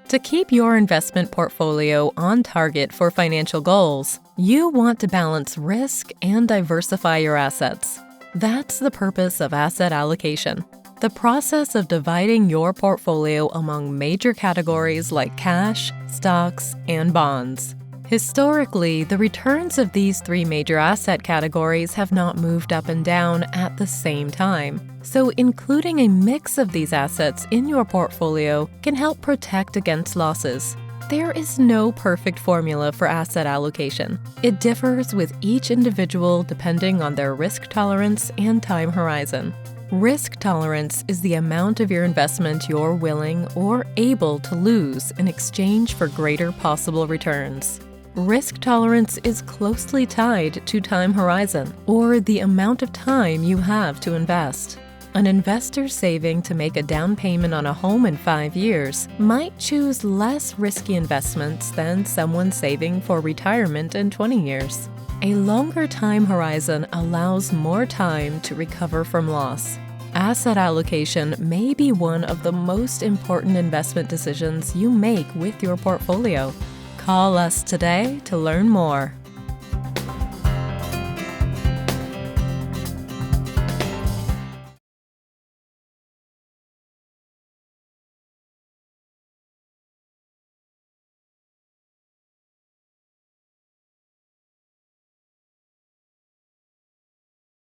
To keep your investment portfolio on target for financial goals, you want to balance risk and diversify your assets. That's the purpose of asset allocation, the process of dividing your portfolio among major categories like cash, stocks, and bonds. Historically, the returns of these three major asset categories have not moved up and down at the same time. So including a mix of these assets in your portfolio can help protect against losses. There is no perfect formula for asset allocation. It differs with each individual depending on their risk tolerance and time horizon. Risk tolerance is the amount of your investment you're willing or able to lose in exchange for greater possible returns. Risk tolerance is closely tied to time horizon, or the amount of time you have to invest. An investor saving to make a down payment on a home in 5 years might choose less risky investments than someone saving for retirement in 20 years. A longer time horizon allows more time to recover from loss. Asset allocation may be one of the most important investment decisions you make with your portfolio. Call us today to learn more.